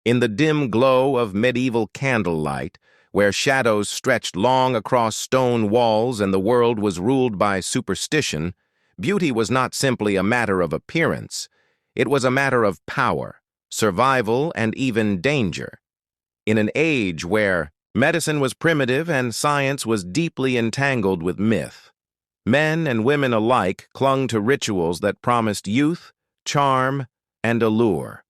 In the dim glow of medieval candlelight, where shadows stretched long across stone walls and the world was ruled by superstition, beauty was not simply a matter of appearance. It was a matter of power, survival, and even danger. In an age where medicine was primitive and science was deeply entangled with myth, men and women alike clung to rituals that promised youth, charm, and allure.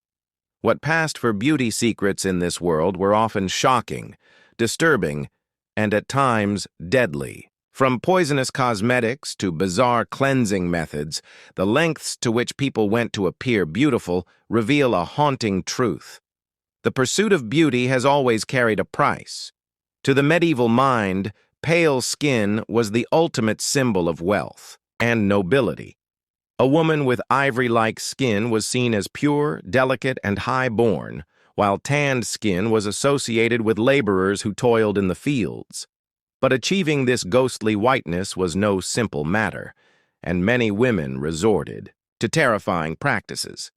What passed for beauty secrets in this world were often shocking, disturbing, and at times deadly. From poisonous cosmetics to bizarre cleansing methods, the lengths to which people went to appear beautiful reveal a haunting truth. The pursuit of beauty has always carried a price. To the medieval mind, pale skin was the ultimate symbol of wealth and nobility. A woman with ivory-like skin was seen as pure, delicate, and high-born, while tanned skin was associated with laborers who toiled in the fields. But achieving this ghostly whiteness was no simple matter, and many women resorted to terrifying practices.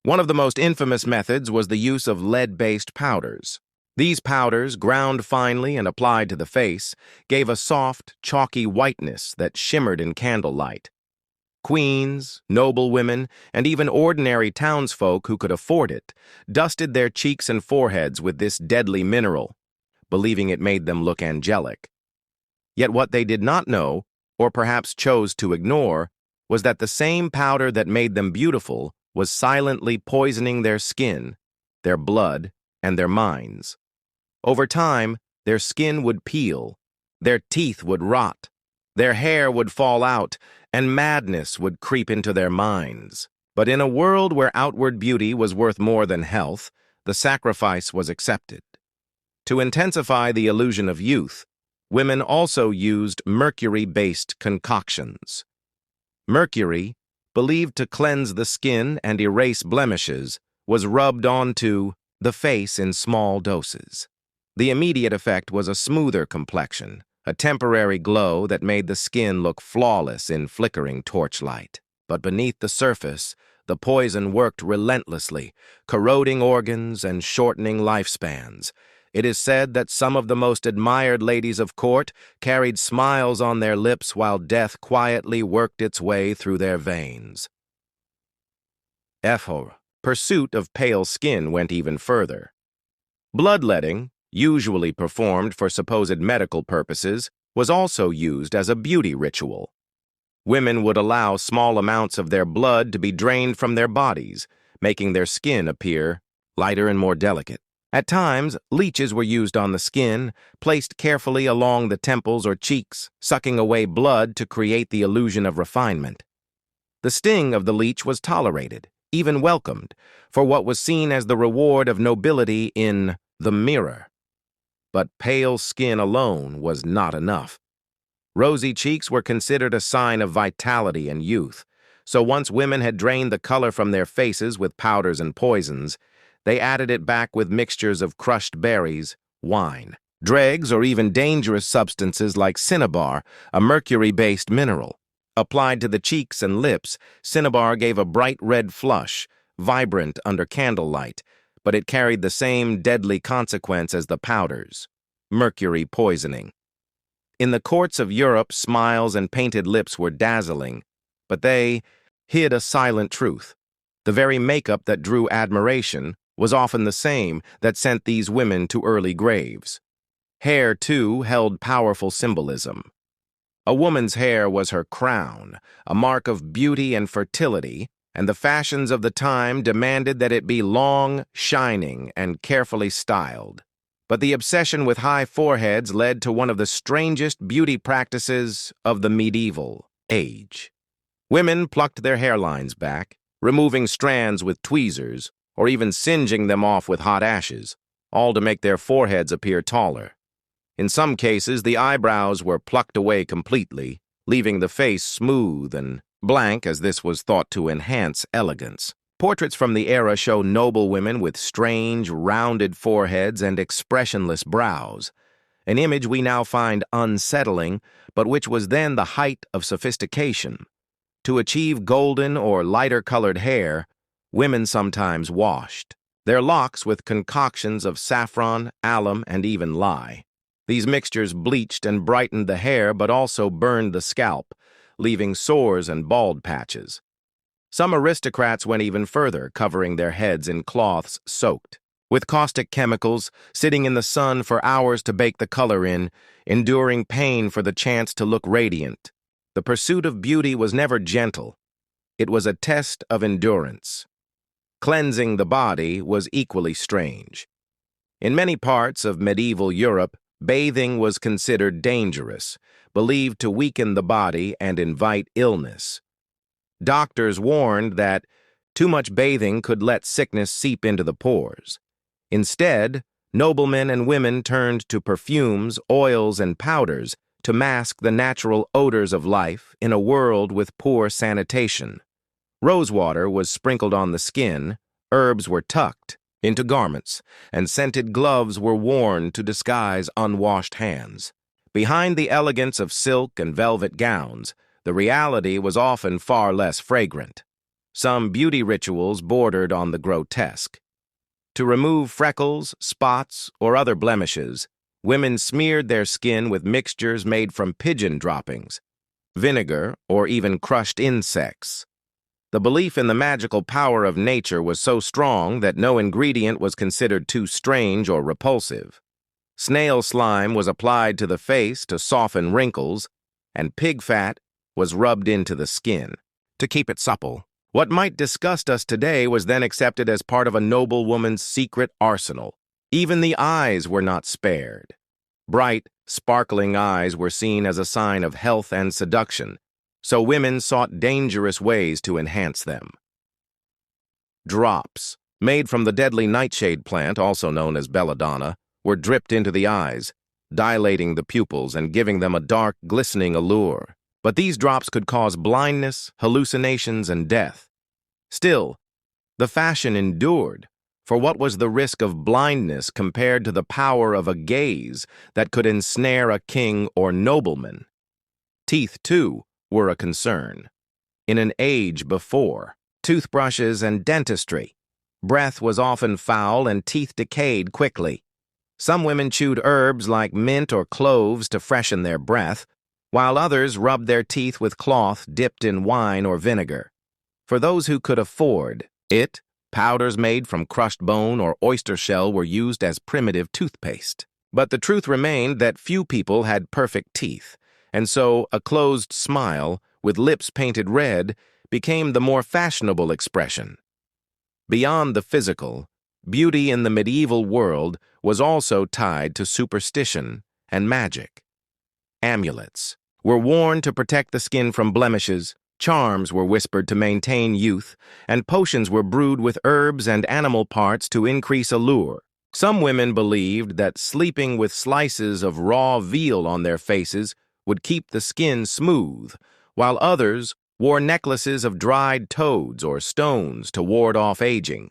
One of the most infamous methods was the use of lead-based powders. These powders, ground finely and applied to the face, gave a soft, chalky whiteness that shimmered in candlelight. Queens, noblewomen, and even ordinary townsfolk who could afford it dusted their cheeks and foreheads with this deadly mineral, believing it made them look angelic. Yet what they did not know, or perhaps chose to ignore, was that the same powder that made them beautiful was silently poisoning their skin, their blood, and their minds. Over time, their skin would peel, their teeth would rot, their hair would fall out, and madness would creep into their minds. But in a world where outward beauty was worth more than health, the sacrifice was accepted. To intensify the illusion of youth, women also used mercury-based concoctions. Mercury, believed to cleanse the skin and erase blemishes, was rubbed onto the face in small doses. The immediate effect was a smoother complexion, a temporary glow that made the skin look flawless in flickering torchlight. But beneath the surface, the poison worked relentlessly, corroding organs and shortening lifespans. It is said that some of the most admired ladies of court carried smiles on their lips while death quietly worked its way through their veins. Pursuit of pale skin went even further. Bloodletting, usually performed for supposed medical purposes, was also used as a beauty ritual. Women would allow small amounts of their blood to be drained from their bodies, making their skin appear lighter and more delicate. At times, leeches were used on the skin, placed carefully along the temples or cheeks, sucking away blood to create the illusion of refinement. The sting of the leech was tolerated, even welcomed, for what was seen as the reward of nobility in the mirror. But pale skin alone was not enough. Rosy cheeks were considered a sign of vitality and youth, so once women had drained the color from their faces with powders and poisons, they added it back with mixtures of crushed berries, wine, dregs, or even dangerous substances like cinnabar, a mercury-based mineral. Applied to the cheeks and lips, cinnabar gave a bright red flush, vibrant under candlelight, but it carried the same deadly consequence as the powders: mercury poisoning. In the courts of Europe, smiles and painted lips were dazzling, but they hid a silent truth. The very makeup that drew admiration was often the same that sent these women to early graves. Hair, too, held powerful symbolism. A woman's hair was her crown, a mark of beauty and fertility, and the fashions of the time demanded that it be long, shining, and carefully styled. But the obsession with high foreheads led to one of the strangest beauty practices of the medieval age. Women plucked their hairlines back, removing strands with tweezers, or even singeing them off with hot ashes, all to make their foreheads appear taller. In some cases, the eyebrows were plucked away completely, leaving the face smooth and blank, as this was thought to enhance elegance. Portraits from the era show noble women with strange, rounded foreheads and expressionless brows, an image we now find unsettling, but which was then the height of sophistication. To achieve golden or lighter-colored hair, women sometimes washed, Their locks with concoctions of saffron, alum, and even lye. These mixtures bleached and brightened the hair but also burned the scalp, leaving sores and bald patches. Some aristocrats went even further, covering their heads in cloths soaked with caustic chemicals, sitting in the sun for hours to bake the color in, enduring pain for the chance to look radiant. The pursuit of beauty was never gentle. It was a test of endurance. Cleansing the body was equally strange. In many parts of medieval Europe, bathing was considered dangerous, believed to weaken the body and invite illness. Doctors warned that too much bathing could let sickness seep into the pores. Instead, noblemen and women turned to perfumes, oils, and powders to mask the natural odors of life in a world with poor sanitation. Rosewater was sprinkled on the skin, herbs were tucked into garments, and scented gloves were worn to disguise unwashed hands. Behind the elegance of silk and velvet gowns, the reality was often far less fragrant. Some beauty rituals bordered on the grotesque. To remove freckles, spots, or other blemishes, women smeared their skin with mixtures made from pigeon droppings, vinegar, or even crushed insects. The belief in the magical power of nature was so strong that no ingredient was considered too strange or repulsive. Snail slime was applied to the face to soften wrinkles, and pig fat was rubbed into the skin to keep it supple. What might disgust us today was then accepted as part of a noble woman's secret arsenal. Even the eyes were not spared. Bright, sparkling eyes were seen as a sign of health and seduction, so women sought dangerous ways to enhance them. Drops, made from the deadly nightshade plant, also known as belladonna, were dripped into the eyes, dilating the pupils and giving them a dark, glistening allure. But these drops could cause blindness, hallucinations, and death. Still, the fashion endured, for what was the risk of blindness compared to the power of a gaze that could ensnare a king or nobleman? Teeth, too, were a concern. In an age before toothbrushes and dentistry, breath was often foul and teeth decayed quickly. Some women chewed herbs like mint or cloves to freshen their breath, while others rubbed their teeth with cloth dipped in wine or vinegar. For those who could afford it, powders made from crushed bone or oyster shell were used as primitive toothpaste. But the truth remained that few people had perfect teeth, and so a closed smile, with lips painted red, became the more fashionable expression. Beyond the physical, beauty in the medieval world was also tied to superstition and magic. Amulets were worn to protect the skin from blemishes, charms were whispered to maintain youth, and potions were brewed with herbs and animal parts to increase allure. Some women believed that sleeping with slices of raw veal on their faces would keep the skin smooth, while others wore necklaces of dried toads or stones to ward off aging.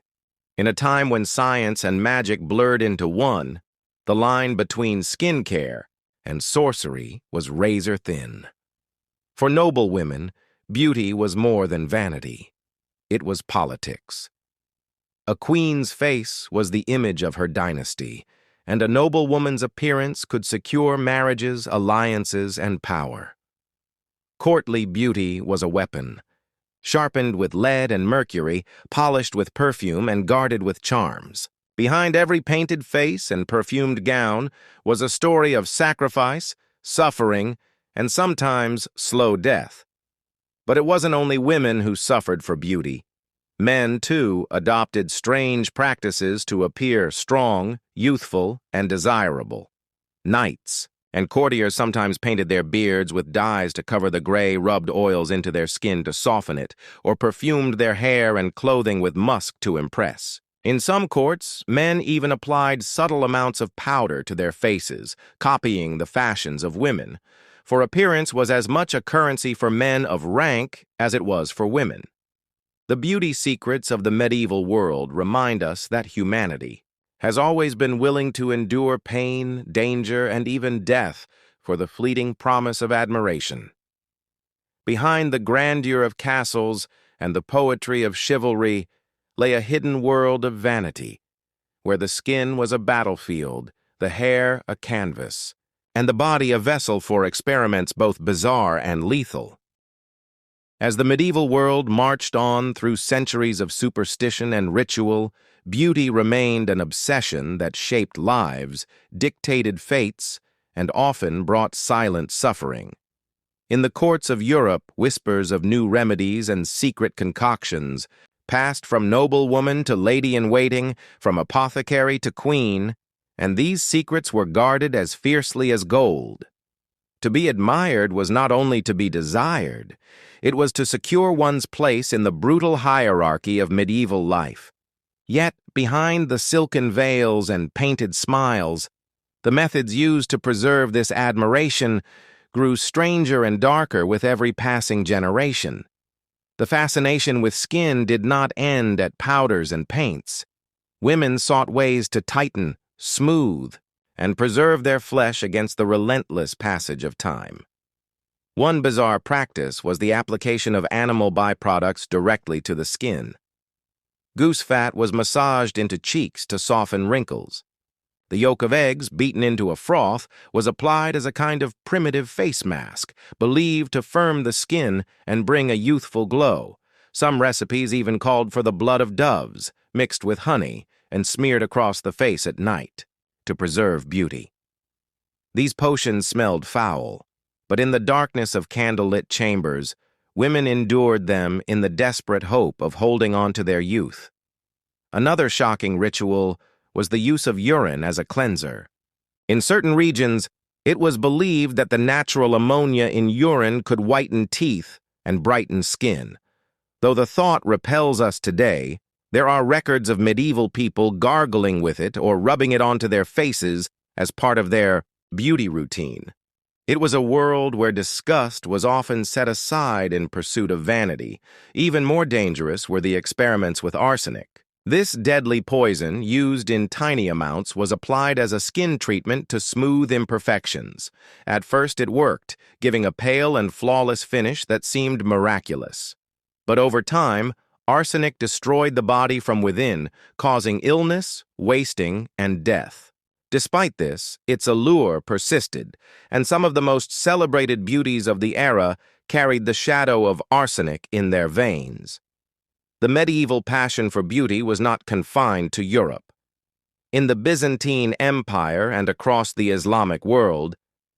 In a time when science and magic blurred into one, the line between skin care and sorcery was razor thin. For noble women, beauty was more than vanity. It was politics. A queen's face was the image of her dynasty, and a noble woman's appearance could secure marriages, alliances, and power. Courtly beauty was a weapon, sharpened with lead and mercury, polished with perfume, and guarded with charms. Behind every painted face and perfumed gown was a story of sacrifice, suffering, and sometimes slow death. But it wasn't only women who suffered for beauty. Men, too, adopted strange practices to appear strong, youthful, and desirable. Knights and courtiers sometimes painted their beards with dyes to cover the gray, rubbed oils into their skin to soften it, or perfumed their hair and clothing with musk to impress. In some courts, men even applied subtle amounts of powder to their faces, copying the fashions of women, for appearance was as much a currency for men of rank as it was for women. The beauty secrets of the medieval world remind us that humanity has always been willing to endure pain, danger, and even death for the fleeting promise of admiration. Behind the grandeur of castles and the poetry of chivalry lay a hidden world of vanity, where the skin was a battlefield, the hair a canvas, and the body a vessel for experiments both bizarre and lethal. As the medieval world marched on through centuries of superstition and ritual, beauty remained an obsession that shaped lives, dictated fates, and often brought silent suffering. In the courts of Europe, whispers of new remedies and secret concoctions passed from noblewoman to lady-in-waiting, from apothecary to queen, and these secrets were guarded as fiercely as gold. To be admired was not only to be desired, it was to secure one's place in the brutal hierarchy of medieval life. Yet, behind the silken veils and painted smiles, the methods used to preserve this admiration grew stranger and darker with every passing generation. The fascination with skin did not end at powders and paints. Women sought ways to tighten, smooth, and preserve their flesh against the relentless passage of time. One bizarre practice was the application of animal byproducts directly to the skin. Goose fat was massaged into cheeks to soften wrinkles. The yolk of eggs, beaten into a froth, was applied as a kind of primitive face mask, believed to firm the skin and bring a youthful glow. Some recipes even called for the blood of doves, mixed with honey, and smeared across the face at night, to preserve beauty. These potions smelled foul, but in the darkness of candlelit chambers, women endured them in the desperate hope of holding on to their youth. Another shocking ritual was the use of urine as a cleanser. In certain regions, it was believed that the natural ammonia in urine could whiten teeth and brighten skin. Though the thought repels us today, there are records of medieval people gargling with it or rubbing it onto their faces as part of their beauty routine. It was a world where disgust was often set aside in pursuit of vanity. Even more dangerous were the experiments with arsenic. This deadly poison, used in tiny amounts, was applied as a skin treatment to smooth imperfections. At first it worked, giving a pale and flawless finish that seemed miraculous. But over time, arsenic destroyed the body from within, causing illness, wasting, and death. Despite this, its allure persisted, and some of the most celebrated beauties of the era carried the shadow of arsenic in their veins. The medieval passion for beauty was not confined to Europe. In the Byzantine Empire and across the Islamic world,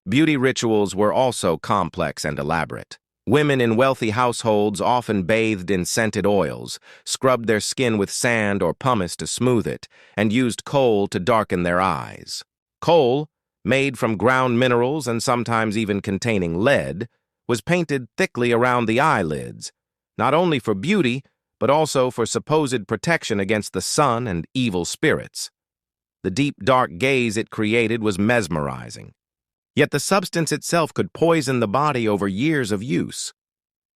beauty rituals were also complex and elaborate. Women in wealthy households often bathed in scented oils, scrubbed their skin with sand or pumice to smooth it, and used kohl to darken their eyes. Kohl, made from ground minerals and sometimes even containing lead, was painted thickly around the eyelids, not only for beauty, but also for supposed protection against the sun and evil spirits. The deep, dark gaze it created was mesmerizing. Yet the substance itself could poison the body over years of use.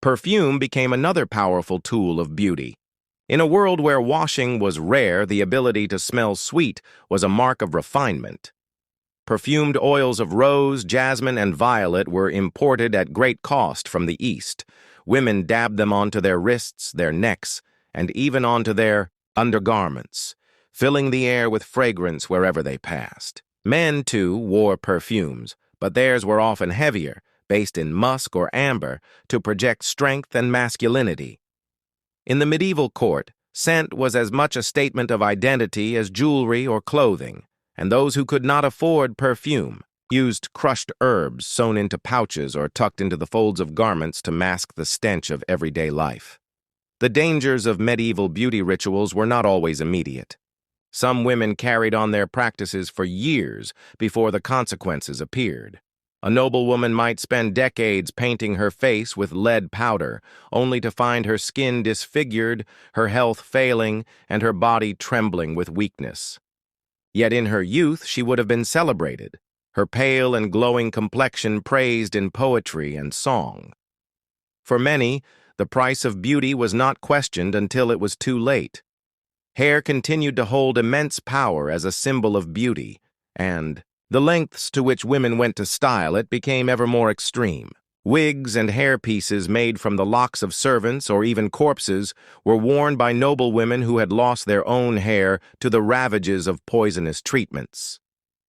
Perfume became another powerful tool of beauty. In a world where washing was rare, the ability to smell sweet was a mark of refinement. Perfumed oils of rose, jasmine, and violet were imported at great cost from the East. Women dabbed them onto their wrists, their necks, and even onto their undergarments, filling the air with fragrance wherever they passed. Men, too, wore perfumes, but theirs were often heavier, based in musk or amber, to project strength and masculinity. In the medieval court, scent was as much a statement of identity as jewelry or clothing, and those who could not afford perfume used crushed herbs sewn into pouches or tucked into the folds of garments to mask the stench of everyday life. The dangers of medieval beauty rituals were not always immediate. Some women carried on their practices for years before the consequences appeared. A noblewoman might spend decades painting her face with lead powder, only to find her skin disfigured, her health failing, and her body trembling with weakness. Yet in her youth she would have been celebrated, her pale and glowing complexion praised in poetry and song. For many, the price of beauty was not questioned until it was too late. Hair continued to hold immense power as a symbol of beauty, and the lengths to which women went to style it became ever more extreme. Wigs and hairpieces made from the locks of servants or even corpses were worn by noblewomen who had lost their own hair to the ravages of poisonous treatments.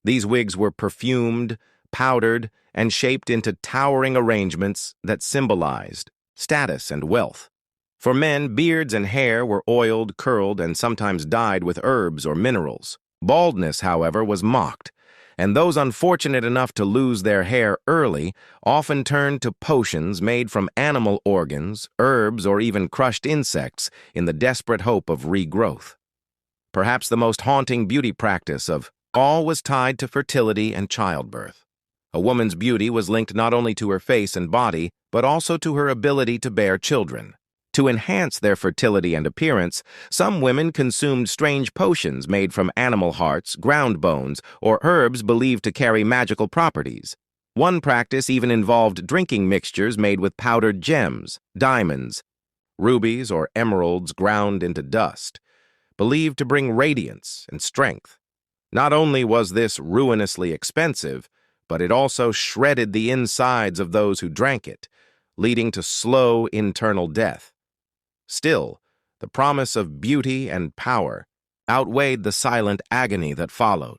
These wigs were perfumed, powdered, and shaped into towering arrangements that symbolized status and wealth. For men, beards and hair were oiled, curled, and sometimes dyed with herbs or minerals. Baldness, however, was mocked, and those unfortunate enough to lose their hair early often turned to potions made from animal organs, herbs, or even crushed insects in the desperate hope of regrowth. Perhaps the most haunting beauty practice of all was tied to fertility and childbirth. A woman's beauty was linked not only to her face and body, but also to her ability to bear children. To enhance their fertility and appearance, some women consumed strange potions made from animal hearts, ground bones, or herbs believed to carry magical properties. One practice even involved drinking mixtures made with powdered gems, diamonds, rubies, or emeralds ground into dust, believed to bring radiance and strength. Not only was this ruinously expensive, but it also shredded the insides of those who drank it, leading to slow internal death. Still, the promise of beauty and power outweighed the silent agony that followed.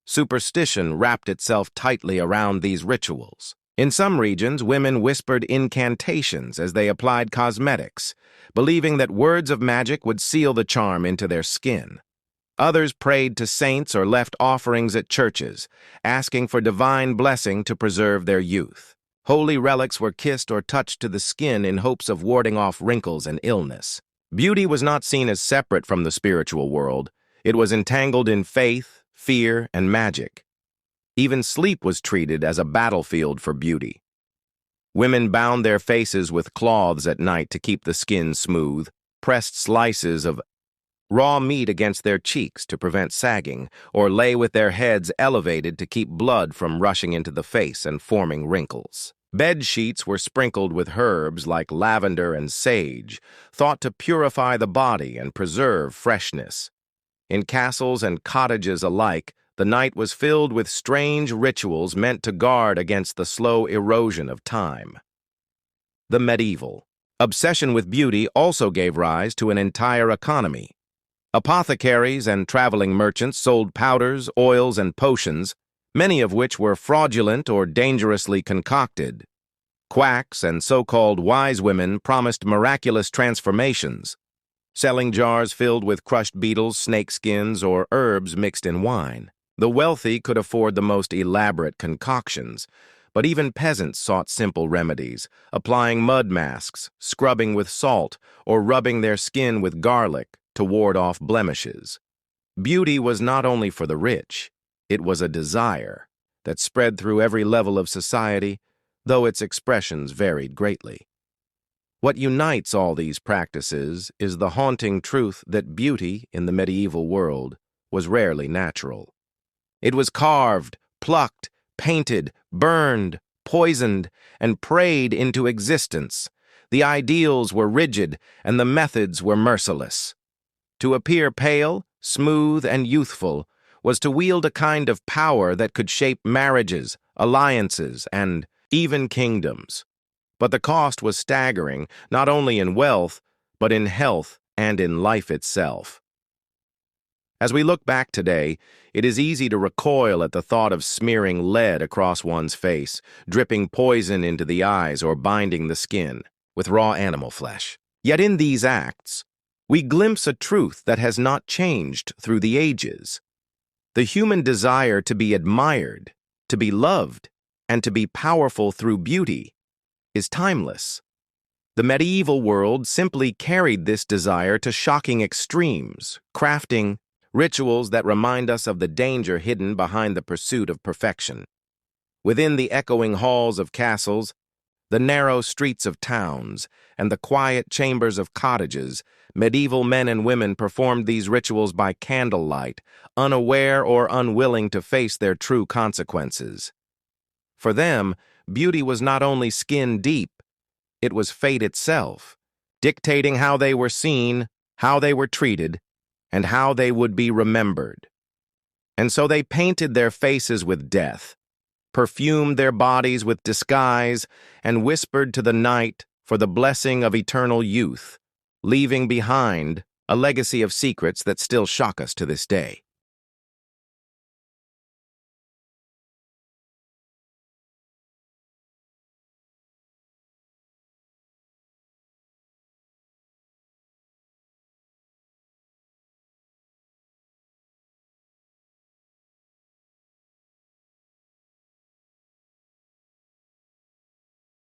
Superstition wrapped itself tightly around these rituals. In some regions, women whispered incantations as they applied cosmetics, believing that words of magic would seal the charm into their skin. Others prayed to saints or left offerings at churches, asking for divine blessing to preserve their youth. Holy relics were kissed or touched to the skin in hopes of warding off wrinkles and illness. Beauty was not seen as separate from the spiritual world. It was entangled in faith, fear, and magic. Even sleep was treated as a battlefield for beauty. Women bound their faces with cloths at night to keep the skin smooth, pressed slices of raw meat against their cheeks to prevent sagging, or lay with their heads elevated to keep blood from rushing into the face and forming wrinkles. Bed sheets were sprinkled with herbs like lavender and sage, thought to purify the body and preserve freshness. In castles and cottages alike, the night was filled with strange rituals meant to guard against the slow erosion of time. The medieval obsession with beauty also gave rise to an entire economy. Apothecaries and traveling merchants sold powders, oils, and potions, many of which were fraudulent or dangerously concocted. Quacks and so-called wise women promised miraculous transformations, selling jars filled with crushed beetles, snake skins, or herbs mixed in wine. The wealthy could afford the most elaborate concoctions, but even peasants sought simple remedies, applying mud masks, scrubbing with salt, or rubbing their skin with garlic to ward off blemishes. Beauty was not only for the rich, it was a desire that spread through every level of society, though its expressions varied greatly. What unites all these practices is the haunting truth that beauty in the medieval world was rarely natural. It was carved, plucked, painted, burned, poisoned, and prayed into existence. The ideals were rigid, and the methods were merciless. To appear pale, smooth, and youthful was to wield a kind of power that could shape marriages, alliances, and even kingdoms. But the cost was staggering, not only in wealth, but in health and in life itself. As we look back today, it is easy to recoil at the thought of smearing lead across one's face, dripping poison into the eyes, or binding the skin with raw animal flesh. Yet in these acts, we glimpse a truth that has not changed through the ages. The human desire to be admired, to be loved, and to be powerful through beauty is timeless. The medieval world simply carried this desire to shocking extremes, crafting rituals that remind us of the danger hidden behind the pursuit of perfection. Within the echoing halls of castles, the narrow streets of towns, and the quiet chambers of cottages, medieval men and women performed these rituals by candlelight, unaware or unwilling to face their true consequences. For them, beauty was not only skin deep, it was fate itself, dictating how they were seen, how they were treated, and how they would be remembered. And so they painted their faces with death, perfumed their bodies with disguise, and whispered to the night for the blessing of eternal youth, leaving behind a legacy of secrets that still shock us to this day.